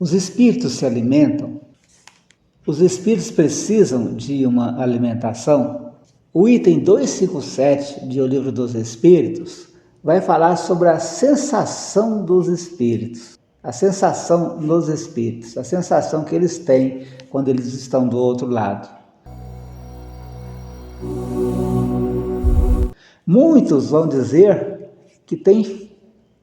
Os espíritos se alimentam? Os espíritos precisam de uma alimentação? O item 257 de O Livro dos Espíritos vai falar sobre a sensação dos espíritos. A sensação nos espíritos, a sensação que eles têm quando eles estão do outro lado. Muitos vão dizer que tem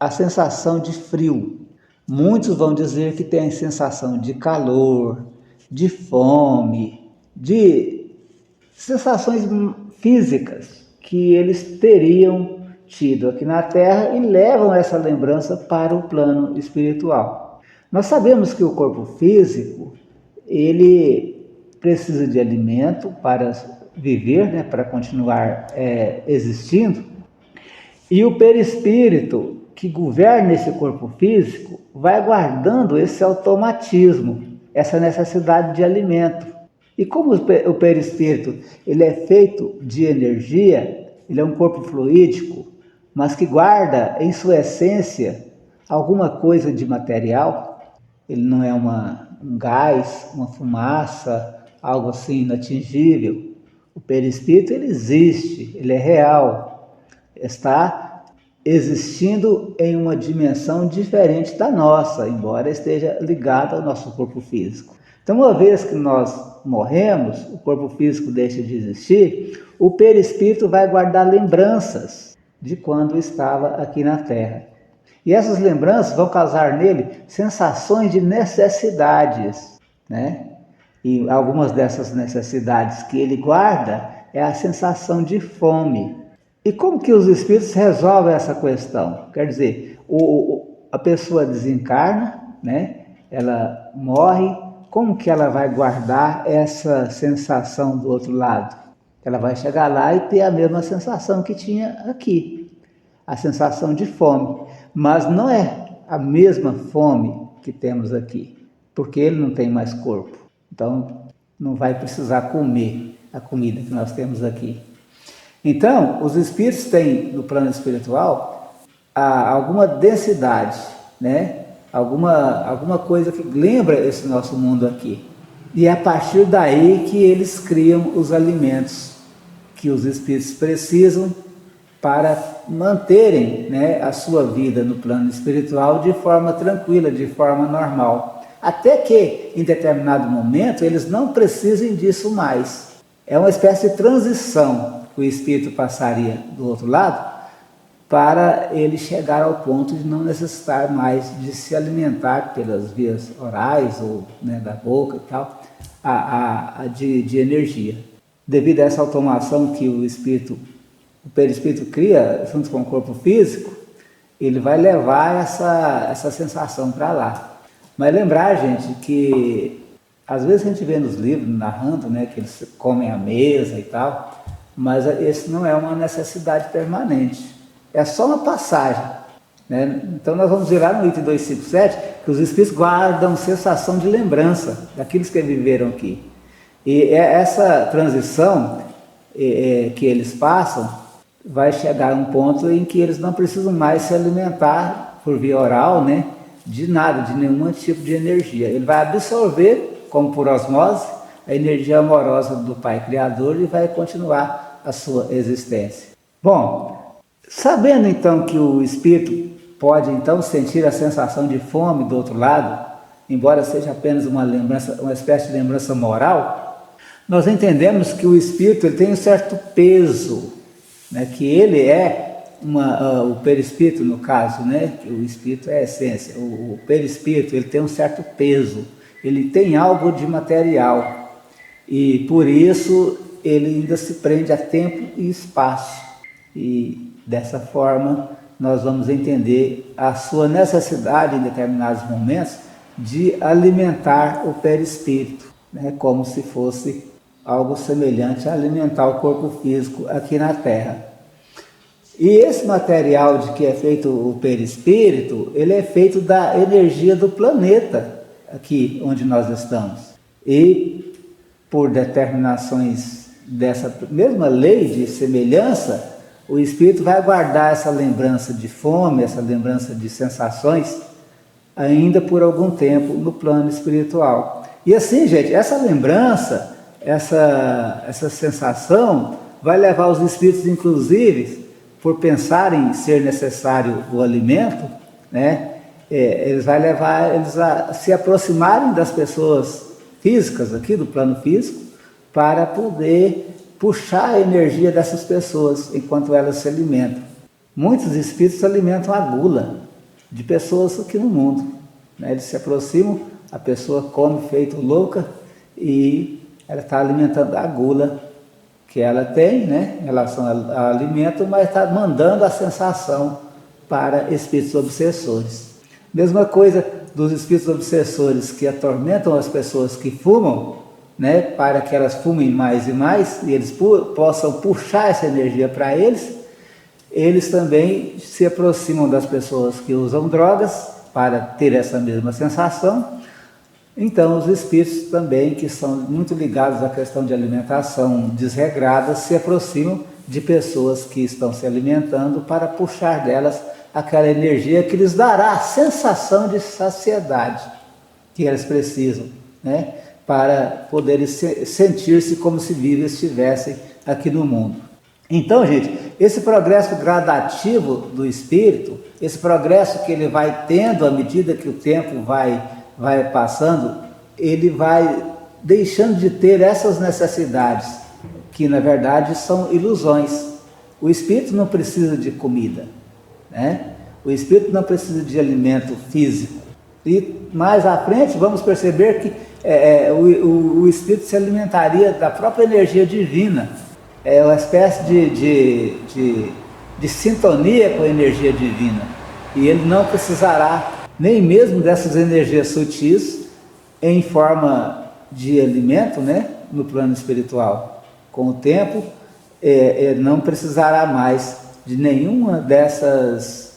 a sensação de frio. Muitos vão dizer que tem a sensação de calor, de fome, de sensações físicas que eles teriam tido aqui na Terra e levam essa lembrança para o plano espiritual. Nós sabemos que o corpo físico, ele precisa de alimento para viver, né, para continuar existindo, e o perispírito que governa esse corpo físico vai guardando esse automatismo, essa necessidade de alimento. E como o perispírito ele é feito de energia, ele é um corpo fluídico, mas que guarda em sua essência alguma coisa de material, ele não é um gás, uma fumaça, algo assim inatingível. O perispírito ele existe, ele é real, está existindo em uma dimensão diferente da nossa, embora esteja ligado ao nosso corpo físico. Então, uma vez que nós morremos, o corpo físico deixa de existir, o perispírito vai guardar lembranças de quando estava aqui na Terra. E essas lembranças vão causar nele sensações de necessidades, né? E algumas dessas necessidades que ele guarda é a sensação de fome. E como que os espíritos resolvem essa questão? Quer dizer, a pessoa desencarna, né? Ela morre, como que ela vai guardar essa sensação do outro lado? Ela vai chegar lá e ter a mesma sensação que tinha aqui, a sensação de fome. Mas não é a mesma fome que temos aqui, porque ele não tem mais corpo. Então, não vai precisar comer a comida que nós temos aqui. Então, os espíritos têm, no plano espiritual, alguma densidade, né? Alguma coisa que lembra esse nosso mundo aqui. E é a partir daí que eles criam os alimentos que os espíritos precisam para manterem, né, a sua vida no plano espiritual de forma tranquila, de forma normal. Até que, em determinado momento, eles não precisem disso mais. É uma espécie de transição que o espírito passaria do outro lado para ele chegar ao ponto de não necessitar mais de se alimentar pelas vias orais ou, né, da boca e tal, de energia. Devido a essa automação que o perispírito cria junto com o corpo físico, ele vai levar essa sensação para lá. Mas lembrar, gente, que às vezes a gente vê nos livros narrando, né, que eles comem à mesa e tal, mas esse não é uma necessidade permanente, é só uma passagem, né? Então nós vamos ver lá no item 257 que os espíritos guardam sensação de lembrança daqueles que viveram aqui. E essa transição que eles passam vai chegar a um ponto em que eles não precisam mais se alimentar por via oral, né, de nada, de nenhum tipo de energia. Ele vai absorver, como por osmose, a energia amorosa do Pai Criador e vai continuar a sua existência. Bom, sabendo então que o espírito pode então sentir a sensação de fome do outro lado, embora seja apenas uma lembrança, uma espécie de lembrança moral, nós entendemos que o espírito ele tem um certo peso, né, que ele é o perispírito, no caso, né, que o espírito é a essência, o perispírito ele tem um certo peso, ele tem algo de material e por isso ele ainda se prende a tempo e espaço, e dessa forma nós vamos entender a sua necessidade em determinados momentos de alimentar o perispírito, né, como se fosse algo semelhante a alimentar o corpo físico aqui na Terra. E esse material de que é feito o perispírito, ele é feito da energia do planeta aqui onde nós estamos. E por determinações dessa mesma lei de semelhança, o espírito vai guardar essa lembrança de fome, essa lembrança de sensações ainda por algum tempo no plano espiritual. E assim, gente, essa lembrança, essa sensação vai levar os espíritos, inclusive, por pensarem ser necessário o alimento, né? Eles vai levar eles a se aproximarem das pessoas físicas aqui do plano físico para poder puxar a energia dessas pessoas enquanto elas se alimentam. Muitos espíritos alimentam a gula de pessoas aqui no mundo, né? Eles se aproximam, a pessoa come feito louca e ela está alimentando a gula que ela tem, né, em relação ao alimento, mas está mandando a sensação para espíritos obsessores. Mesma coisa dos espíritos obsessores que atormentam as pessoas que fumam, né, para que elas fumem mais e mais, e eles possam puxar essa energia para eles também se aproximam das pessoas que usam drogas para ter essa mesma sensação. Então, os espíritos também, que são muito ligados à questão de alimentação desregrada, se aproximam de pessoas que estão se alimentando para puxar delas aquela energia que lhes dará a sensação de saciedade que elas precisam, né, para poderem sentir-se como se vivos estivessem aqui no mundo. Então, gente, esse progresso gradativo do espírito, esse progresso que ele vai tendo à medida que o tempo vai passando, ele vai deixando de ter essas necessidades, que na verdade são ilusões. O espírito não precisa de comida, né? O espírito não precisa de alimento físico. E mais à frente vamos perceber que o espírito se alimentaria da própria energia divina. É uma espécie de sintonia com a energia divina. E ele não precisará nem mesmo dessas energias sutis em forma de alimento, né, no plano espiritual. Com o tempo, não precisará mais de nenhuma dessas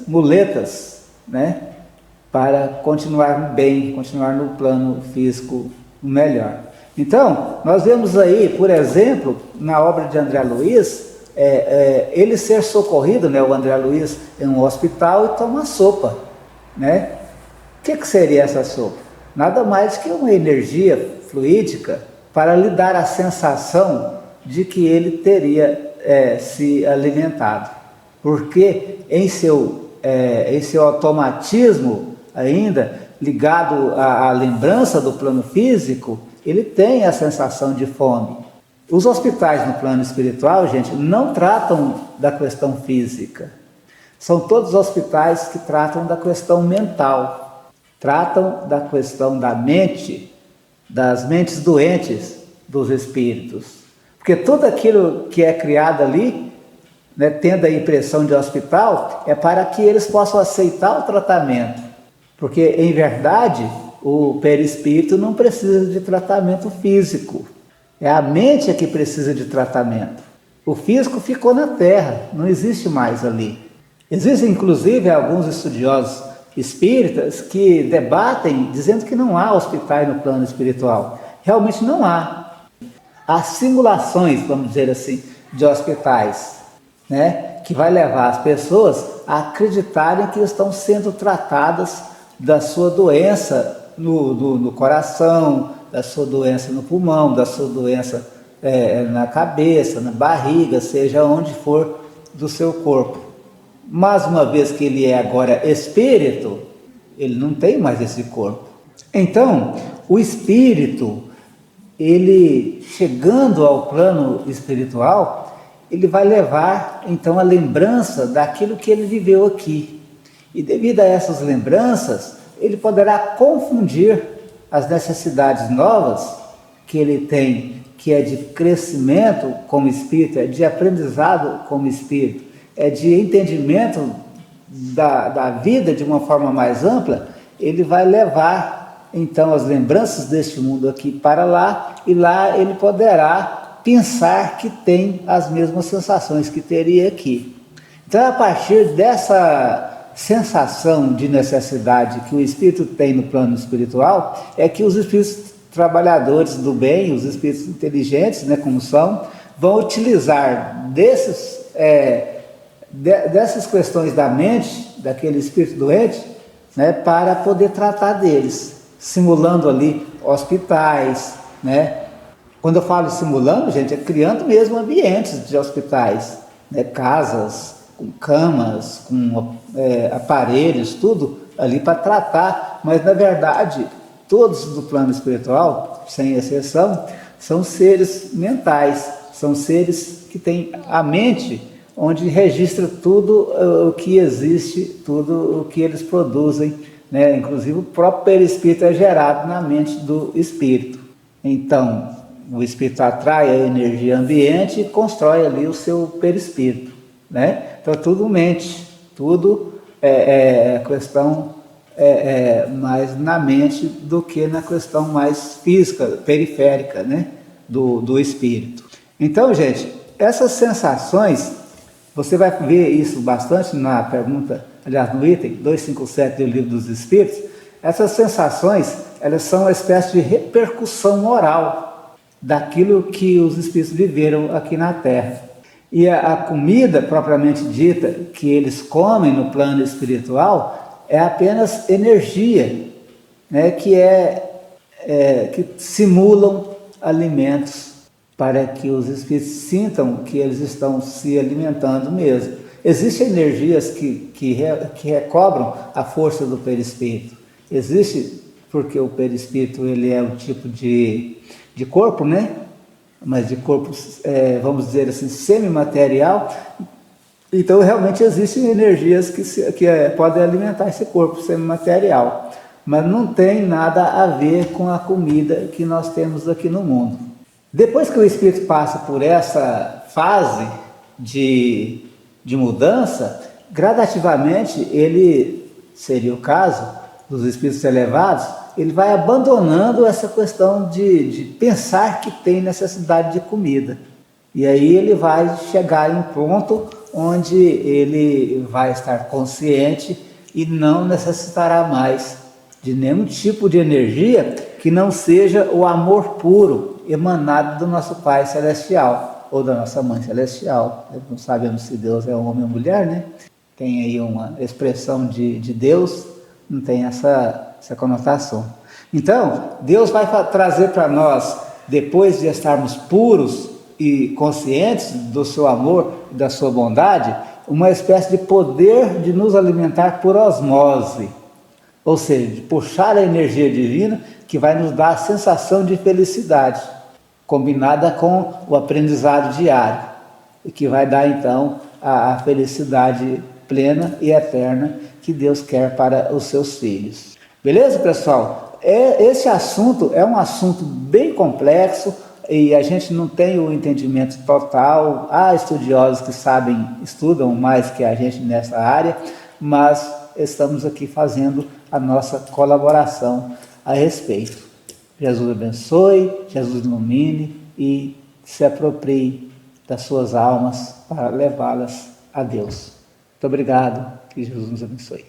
muletas, né, para continuar bem, continuar no plano físico melhor. Então, nós vemos aí, por exemplo, na obra de André Luiz, ele ser socorrido, né, o André Luiz, em um hospital e tomar sopa, né? O que seria essa sopa? Nada mais que uma energia fluídica para lhe dar a sensação de que ele teria se alimentado, porque em seu automatismo ainda ligado à lembrança do plano físico, ele tem a sensação de fome. Os hospitais no plano espiritual, gente, não tratam da questão física. São todos hospitais que tratam da questão mental. Tratam da questão da mente, das mentes doentes dos espíritos. Porque tudo aquilo que é criado ali, né, tendo a impressão de hospital, é para que eles possam aceitar o tratamento. Porque, em verdade, o perispírito não precisa de tratamento físico. É a mente que precisa de tratamento. O físico ficou na Terra, não existe mais ali. Existem, inclusive, alguns estudiosos espíritas que debatem dizendo que não há hospitais no plano espiritual. Realmente não há. Há simulações, vamos dizer assim, de hospitais, né, que vai levar as pessoas a acreditarem que estão sendo tratadas da sua doença no coração, da sua doença no pulmão, da sua doença na cabeça, na barriga, seja onde for do seu corpo. Mas uma vez que ele é agora espírito, ele não tem mais esse corpo. Então, o espírito, ele chegando ao plano espiritual, ele vai levar então a lembrança daquilo que ele viveu aqui. E devido a essas lembranças, ele poderá confundir as necessidades novas que ele tem, que é de crescimento como espírito, é de aprendizado como espírito, é de entendimento da vida de uma forma mais ampla. Ele vai levar então as lembranças deste mundo aqui para lá, e lá ele poderá pensar que tem as mesmas sensações que teria aqui. Então, a partir dessa sensação de necessidade que o espírito tem no plano espiritual, é que os espíritos trabalhadores do bem, os espíritos inteligentes, né, como são, vão utilizar dessas questões da mente, daquele espírito doente, né, para poder tratar deles, simulando ali hospitais, né? Quando eu falo simulando, gente, é criando mesmo ambientes de hospitais, né, casas, com camas, com aparelhos, tudo ali para tratar, mas na verdade todos do plano espiritual, sem exceção, são seres mentais, são seres que têm a mente onde registra tudo o que existe, tudo o que eles produzem, né? Inclusive o próprio perispírito é gerado na mente do espírito. Então, o espírito atrai a energia ambiente e constrói ali o seu perispírito, né? Então, tudo mente, tudo é questão mais na mente do que na questão mais física, periférica, né? do espírito. Então, gente, essas sensações, você vai ver isso bastante na pergunta, aliás, no item 257 do Livro dos Espíritos. Essas sensações, elas são uma espécie de repercussão moral daquilo que os espíritos viveram aqui na Terra. E a comida, propriamente dita, que eles comem no plano espiritual, é apenas energia, né, que simulam alimentos para que os espíritos sintam que eles estão se alimentando mesmo. Existem energias que recobram a força do perispírito. Existe, porque o perispírito ele é um tipo de corpo, né? Mas de corpo, vamos dizer assim, semimaterial. Então, realmente existem energias que podem alimentar esse corpo semimaterial. Mas não tem nada a ver com a comida que nós temos aqui no mundo. Depois que o espírito passa por essa fase de mudança, gradativamente ele, seria o caso dos espíritos elevados, ele vai abandonando essa questão de pensar que tem necessidade de comida. E aí ele vai chegar em um ponto onde ele vai estar consciente e não necessitará mais de nenhum tipo de energia que não seja o amor puro emanado do nosso Pai Celestial ou da nossa Mãe Celestial. Não sabemos se Deus é homem ou mulher, né? Tem aí uma expressão de Deus, não tem essa conotação. Então, Deus vai trazer para nós, depois de estarmos puros e conscientes do seu amor e da sua bondade, uma espécie de poder de nos alimentar por osmose. Ou seja, de puxar a energia divina que vai nos dar a sensação de felicidade, combinada com o aprendizado diário, e que vai dar então a felicidade plena e eterna que Deus quer para os seus filhos. Beleza, pessoal? Esse assunto é um assunto bem complexo e a gente não tem o entendimento total. Há estudiosos que estudam mais que a gente nessa área, mas estamos aqui fazendo a nossa colaboração a respeito. Jesus abençoe, Jesus ilumine e se aproprie das suas almas para levá-las a Deus. Muito obrigado, que Jesus nos abençoe.